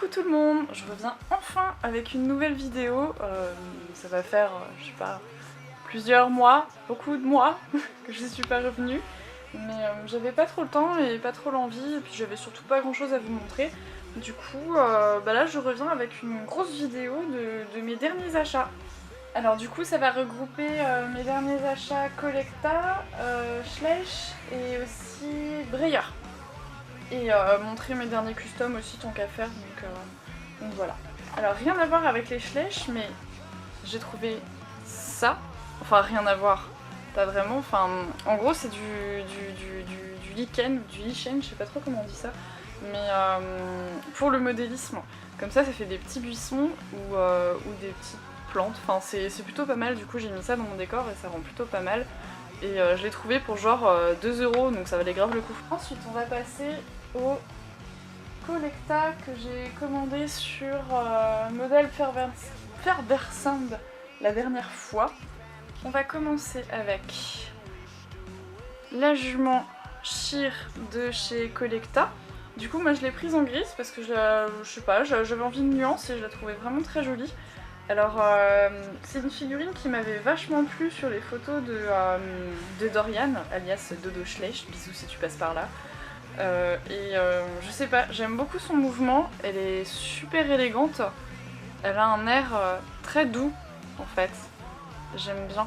Coucou tout le monde, je reviens enfin avec une nouvelle vidéo. Ça va faire, je sais pas, plusieurs mois, beaucoup de mois que je suis pas revenue. Mais j'avais pas trop le temps et pas trop l'envie, et puis j'avais surtout pas grand chose à vous montrer. Du coup, là je reviens avec une grosse vidéo de mes derniers achats. Alors du coup ça va regrouper mes derniers achats Collecta, Schleich et aussi Breyer. Et montrer mes derniers customs aussi tant qu'à faire, donc voilà. Alors rien à voir avec les Schleich, mais j'ai trouvé ça, enfin rien à voir, pas vraiment, enfin en gros c'est du lichen, du lichen, je sais pas trop comment on dit ça, mais pour le modélisme, comme ça fait des petits buissons ou des petites plantes, enfin c'est plutôt pas mal, du coup j'ai mis ça dans mon décor et ça rend plutôt pas mal. Et je l'ai trouvé pour genre 2 €, donc ça valait grave le coup. Ensuite on va passer au Collecta que j'ai commandé sur modèle Fairversand la dernière fois. On va commencer avec la jument Sheer de chez Collecta. Du coup moi je l'ai prise en grise parce que je sais pas, j'avais envie de nuance et je la trouvais vraiment très jolie. Alors c'est une figurine qui m'avait vachement plu sur les photos de Dorian, alias Dodo Schleich, bisous si tu passes par là. Je sais pas, j'aime beaucoup son mouvement, elle est super élégante, elle a un air très doux en fait, j'aime bien,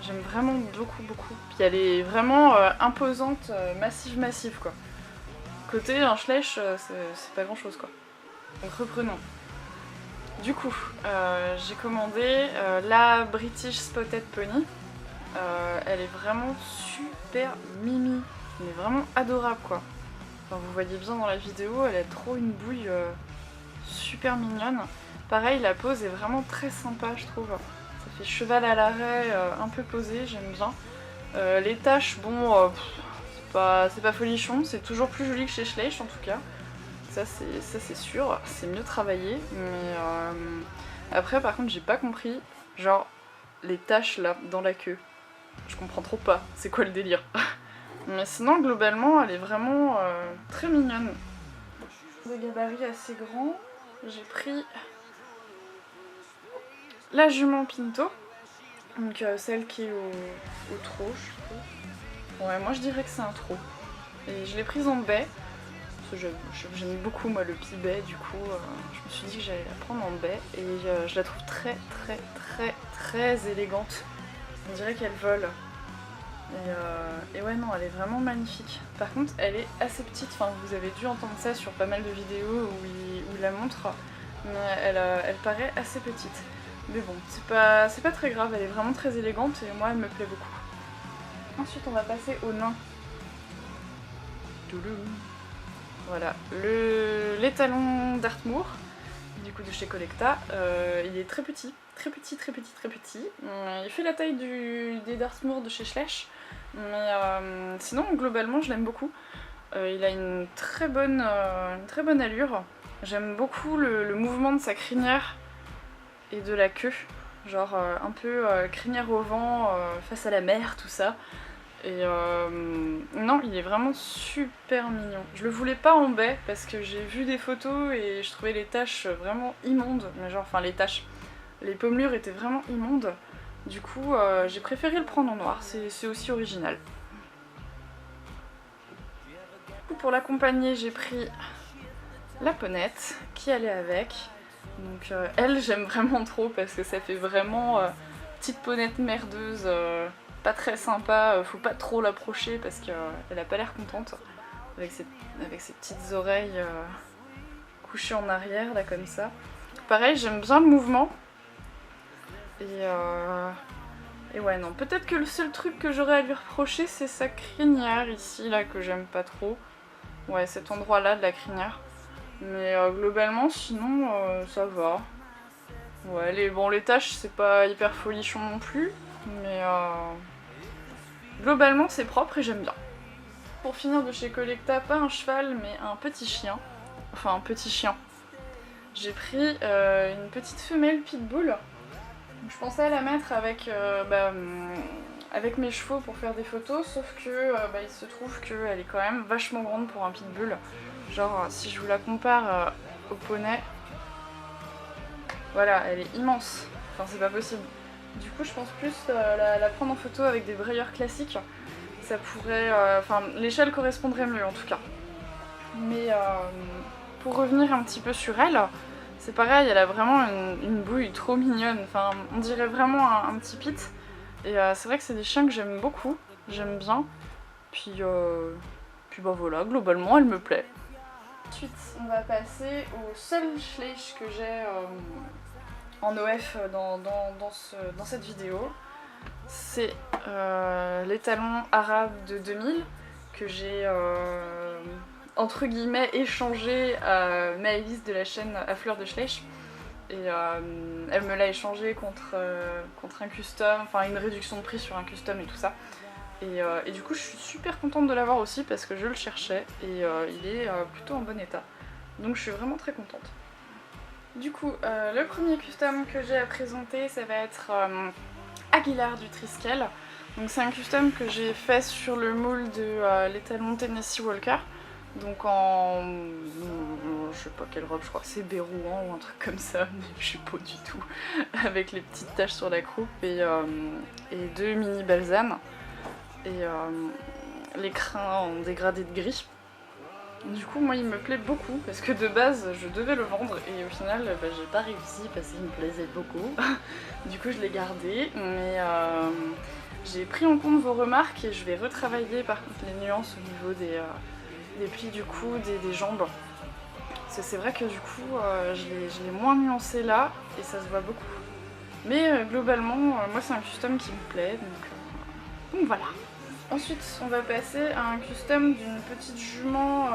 j'aime vraiment beaucoup, puis elle est vraiment imposante, massive quoi. Côté un Schleich, c'est pas grand chose quoi. Donc reprenons. Du coup, j'ai commandé la British Spotted Pony. Elle est vraiment super mimi, elle est vraiment adorable quoi. Enfin, vous voyez bien dans la vidéo, elle a trop une bouille super mignonne. Pareil, la pose est vraiment très sympa je trouve. Ça fait cheval à l'arrêt, un peu posé, j'aime bien. Les taches, bon, c'est pas folichon, c'est toujours plus joli que chez Schleich en tout cas. Ça c'est sûr, c'est mieux travaillé, mais après par contre j'ai pas compris, genre les taches là dans la queue, je comprends trop pas, c'est quoi le délire. Mais sinon globalement elle est vraiment très mignonne. De gabarit assez grand, j'ai pris la jument Pinto, donc celle qui est au trot je trouve. Ouais moi je dirais que c'est un trot, et je l'ai prise en baie. J'aime beaucoup moi le pibet, du coup je me suis dit que j'allais la prendre en baie et je la trouve très élégante. On dirait qu'elle vole. Et ouais non, elle est vraiment magnifique. Par contre elle est assez petite, enfin vous avez dû entendre ça sur pas mal de vidéos où il la montre, mais elle paraît assez petite. Mais bon, c'est pas très grave, elle est vraiment très élégante et moi elle me plaît beaucoup. Ensuite on va passer au nain. Voilà, l'étalon d'Artmoor, du coup de chez Collecta, il est très petit. Il fait la taille des Dartmoor de chez Schleich, mais sinon globalement je l'aime beaucoup. Il a une très bonne allure. J'aime beaucoup le mouvement de sa crinière et de la queue, genre un peu crinière au vent face à la mer, tout ça. Et non, il est vraiment super mignon. Je le voulais pas en baie parce que j'ai vu des photos et je trouvais les taches vraiment immondes. Mais genre, enfin les taches, les pommelures étaient vraiment immondes. Du coup, j'ai préféré le prendre en noir, c'est aussi original. Du coup, pour l'accompagner, j'ai pris la ponette qui allait avec. Donc elle, j'aime vraiment trop parce que ça fait vraiment petite ponette merdeuse. Pas très sympa, faut pas trop l'approcher parce qu'elle a pas l'air contente avec ses petites oreilles couchées en arrière là comme ça. Pareil, j'aime bien le mouvement et ouais non, peut-être que le seul truc que j'aurais à lui reprocher c'est sa crinière ici là que j'aime pas trop. Ouais, cet endroit là de la crinière. Mais globalement sinon ça va. Ouais, les taches c'est pas hyper folichon non plus, mais globalement c'est propre et j'aime bien. Pour finir de chez Collecta, pas un cheval mais un petit chien. Enfin un petit chien. J'ai pris une petite femelle pitbull. Je pensais à la mettre avec mes chevaux pour faire des photos, sauf que il se trouve qu'elle est quand même vachement grande pour un pitbull. Genre si je vous la compare au poney. Voilà, elle est immense. Enfin, c'est pas possible. Du coup, je pense plus la prendre en photo avec des brayeurs classiques. Ça pourrait... Enfin, l'échelle correspondrait mieux en tout cas. Mais pour revenir un petit peu sur elle, c'est pareil, elle a vraiment une bouille trop mignonne. Enfin, on dirait vraiment un petit pit. Et c'est vrai que c'est des chiens que j'aime beaucoup. J'aime bien. Puis bah voilà, globalement, elle me plaît. Ensuite, on va passer au seul Schleich que j'ai en OF dans cette vidéo. C'est l'étalon arabe de 2000 que j'ai entre guillemets échangé à Maëlys de la chaîne À Fleur de Schleich. Et elle me l'a échangé contre un custom, enfin une réduction de prix sur un custom et tout ça. Et du coup je suis super contente de l'avoir aussi parce que je le cherchais et il est plutôt en bon état. Donc je suis vraiment très contente. Du coup le premier custom que j'ai à présenter ça va être Aguilar du Triskel. Donc c'est un custom que j'ai fait sur le moule de l'étalon Tennessee Walker. Donc en... je sais pas quelle robe, je crois que c'est Bérouan ou un truc comme ça, mais je sais pas du tout. Avec les petites taches sur la croupe et 2 mini balsames. Et les crins en dégradé de gris. Du coup moi il me plaît beaucoup parce que de base je devais le vendre et au final bah, j'ai pas réussi parce qu'il me plaisait beaucoup. Du coup je l'ai gardé mais j'ai pris en compte vos remarques et je vais retravailler par contre les nuances au niveau des plis du coude et des jambes. Parce que c'est vrai que du coup je l'ai moins nuancé là et ça se voit beaucoup. Mais globalement moi c'est un custom qui me plaît donc voilà. Ensuite on va passer à un custom d'une petite jument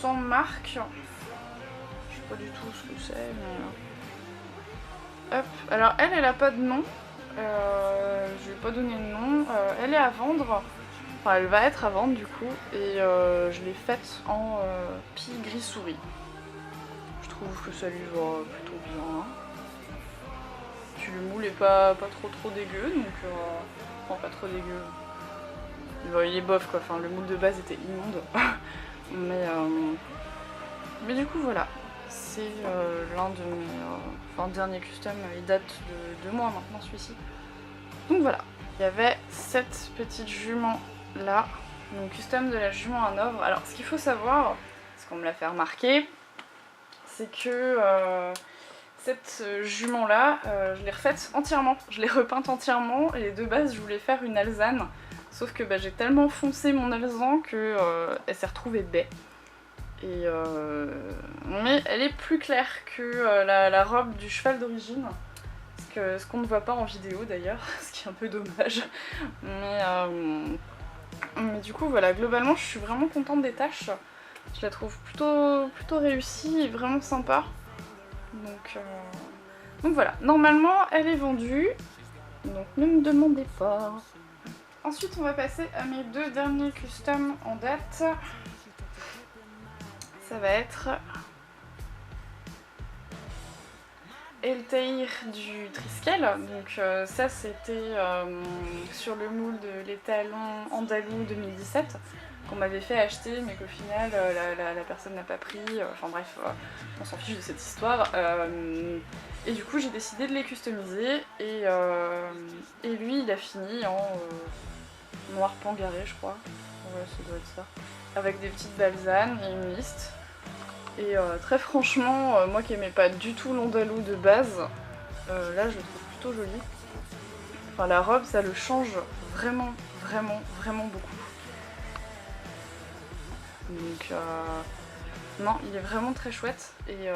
sans marque. Je sais pas du tout ce que c'est mais... Hop, alors elle a pas de nom. Je vais pas donner de nom. Elle est à vendre. Enfin, elle va être à vendre du coup, et je l'ai faite en pie gris souris. Je trouve que ça lui va plutôt bien. Puis le moule est pas trop dégueu, donc enfin pas trop dégueu. Bon, il est bof quoi, enfin le moule de base était immonde. mais du coup voilà, c'est l'un de mes derniers custom, il date de 2 mois maintenant celui-ci. Donc voilà, il y avait cette petite jument là, donc custom de la jument à Hanovre. Alors ce qu'il faut savoir, ce qu'on me l'a fait remarquer, c'est que cette jument là, je l'ai refaite entièrement, je l'ai repeinte entièrement et de base je voulais faire une alezane, sauf que bah, j'ai tellement foncé mon alezan que elle s'est retrouvée baie. Mais elle est plus claire que la robe du cheval d'origine. Ce qu'on ne voit pas en vidéo d'ailleurs, ce qui est un peu dommage. Mais du coup voilà, globalement je suis vraiment contente des tâches. Je la trouve plutôt réussie et vraiment sympa. Donc voilà, normalement elle est vendue, donc ne me demandez pas. Ensuite on va passer à mes 2 derniers customs en date. Ça va être Eltaïr du Triskel, donc ça c'était sur le moule de l'étalon andalou 2017 qu'on m'avait fait acheter mais qu'au final la personne n'a pas pris, enfin bref, on s'en fiche de cette histoire. Et du coup j'ai décidé de les customiser et lui il a fini en noir pangaré je crois, ouais ça doit être ça, avec des petites balsanes et une liste. Et très franchement, moi qui aimais pas du tout l'andalou de base, là je le trouve plutôt joli. Enfin la robe ça le change vraiment beaucoup. Donc non, il est vraiment très chouette. Et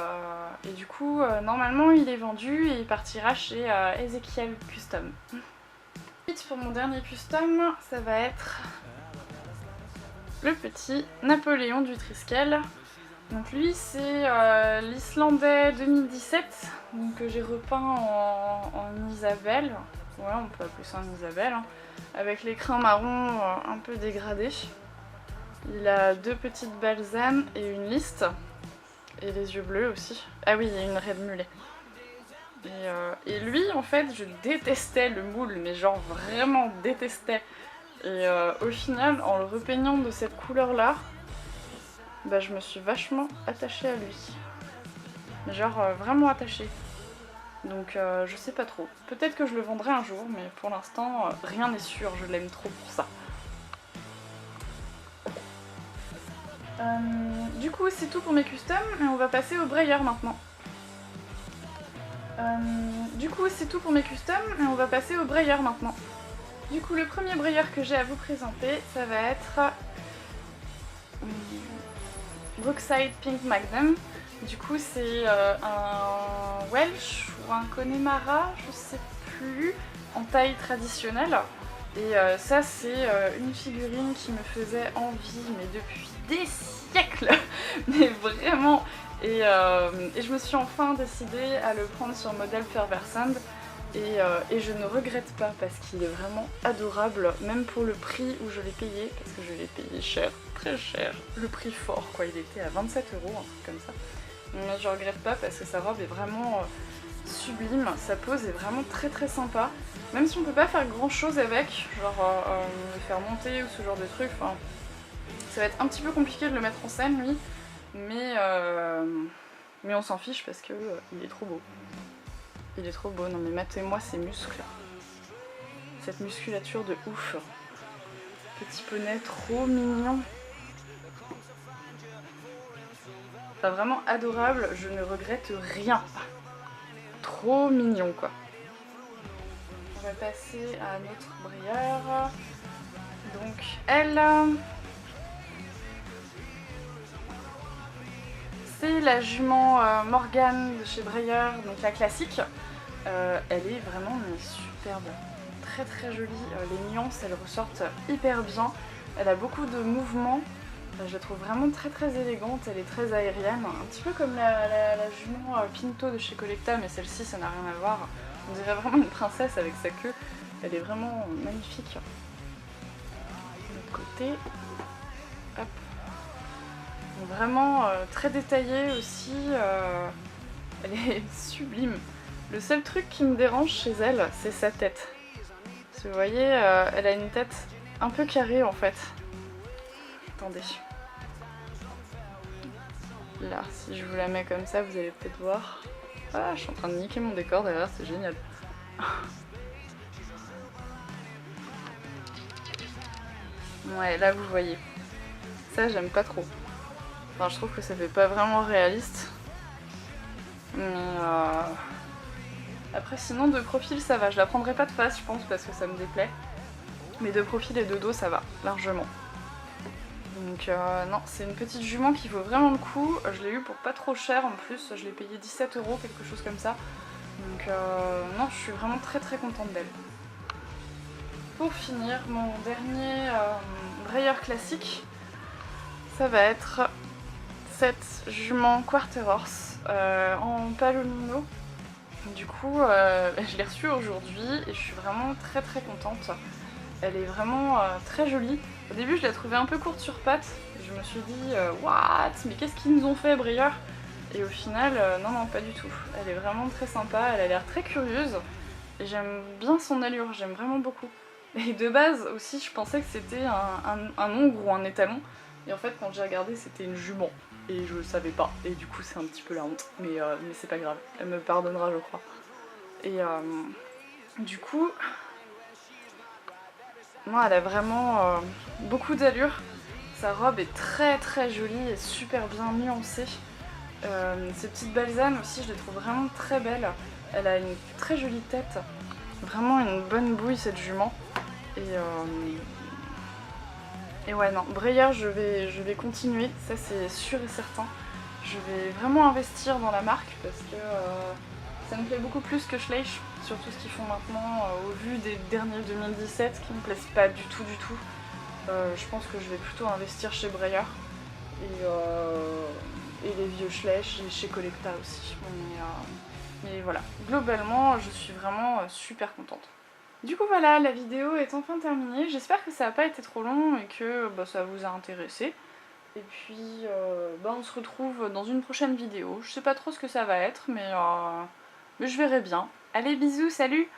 du coup, normalement il est vendu et il partira chez Ezekiel Custom. Ensuite pour mon dernier custom, ça va être le petit Napoléon du Triskel. Donc lui c'est l'Islandais 2017, donc, que j'ai repeint en Isabelle, ouais on peut appeler ça en Isabelle, hein, avec les crins marrons un peu dégradés. Il a 2 petites balsanes et une liste, et les yeux bleus aussi. Ah oui, il y a une raie de mulet. Et lui en fait je détestais le moule, mais genre vraiment détestais. Et au final en le repeignant de cette couleur là, bah, je me suis vachement attachée à lui. mais genre vraiment attaché. Donc je sais pas trop. Peut-être que je le vendrai un jour, mais pour l'instant rien n'est sûr, je l'aime trop pour ça. Du coup c'est tout pour mes customs et on va passer au brayeur maintenant. Du coup c'est tout pour mes customs et on va passer au brayeur maintenant. Du coup le premier brayeur que j'ai à vous présenter ça va être Brookside Pink Magnum. Du coup c'est un Welsh ou un Connemara, je sais plus, en taille traditionnelle. Et ça c'est une figurine qui me faisait envie mais depuis des siècles mais vraiment et je me suis enfin décidée à le prendre sur modèle Perversand et je ne regrette pas parce qu'il est vraiment adorable même pour le prix où je l'ai payé parce que je l'ai payé cher, très cher, le prix fort quoi, il était à 27 €, un truc comme ça. Mais je regrette pas parce que sa robe est vraiment sublime, sa pose est vraiment très très sympa. Même si on peut pas faire grand chose avec, genre le faire monter ou ce genre de truc, enfin, ça va être un petit peu compliqué de le mettre en scène lui, mais on s'en fiche parce que il est trop beau. Il est trop beau, non mais matez-moi ces muscles, cette musculature de ouf. Petit poney trop mignon. Enfin vraiment adorable, je ne regrette rien. Trop mignon quoi. On va passer à notre brayeur. Donc elle, c'est la jument Morgane de chez Breyer, donc la classique. Elle est vraiment superbe, très très jolie. Les nuances elles ressortent hyper bien. Elle a beaucoup de mouvements. Je la trouve vraiment très très élégante, elle est très aérienne. Un petit peu comme la jument Pinto de chez Collecta, mais celle-ci ça n'a rien à voir. On dirait vraiment une princesse avec sa queue. Elle est vraiment magnifique. De l'autre côté, hop. Donc vraiment très détaillée aussi. Elle est sublime. Le seul truc qui me dérange chez elle, c'est sa tête. Parce que vous voyez, elle a une tête un peu carrée en fait. Attendez. Là, si je vous la mets comme ça, vous allez peut-être voir. Ah, je suis en train de niquer mon décor derrière, c'est génial. Ouais, là vous voyez. Ça, j'aime pas trop. Enfin, je trouve que ça fait pas vraiment réaliste. Mais après, sinon, de profil, ça va. Je la prendrai pas de face, je pense, parce que ça me déplaît. Mais de profil et de dos, ça va, largement. Donc non, c'est une petite jument qui vaut vraiment le coup. Je l'ai eu pour pas trop cher en plus, je l'ai payé 17 €, quelque chose comme ça. Donc non, je suis vraiment très très contente d'elle. Pour finir, mon dernier brayeur classique, ça va être cette jument Quarter Horse en palomino. Du coup, je l'ai reçue aujourd'hui et je suis vraiment très très contente. Elle est vraiment très jolie. Au début, je la trouvais un peu courte sur pattes. Je me suis dit, what? Mais qu'est-ce qu'ils nous ont fait, Breyer? Et au final, non, pas du tout. Elle est vraiment très sympa, elle a l'air très curieuse. Et j'aime bien son allure, j'aime vraiment beaucoup. Et de base aussi, je pensais que c'était un ongre ou un étalon. Et en fait, quand j'ai regardé, c'était une jument. Et je savais pas. Et du coup, c'est un petit peu la honte. Mais c'est pas grave. Elle me pardonnera, je crois. Et du coup... Non, elle a vraiment beaucoup d'allure. Sa robe est très très jolie et super bien nuancée. Ses petites balsanes aussi, je les trouve vraiment très belles. Elle a une très jolie tête. Vraiment une bonne bouille cette jument. Et ouais, non, Breyer, je vais continuer, ça c'est sûr et certain. Je vais vraiment investir dans la marque parce que ça me plaît beaucoup plus que Schleich, surtout ce qu'ils font maintenant au vu des derniers 2017 qui me plaisent pas du tout du tout. Je pense que je vais plutôt investir chez Breyer et les vieux Schleich et chez Collecta aussi. Mais voilà, globalement je suis vraiment super contente. Du coup voilà, la vidéo est enfin terminée. J'espère que ça n'a pas été trop long et que ça vous a intéressé. Et puis on se retrouve dans une prochaine vidéo. Je sais pas trop ce que ça va être, mais je verrai bien. Allez, bisous, salut!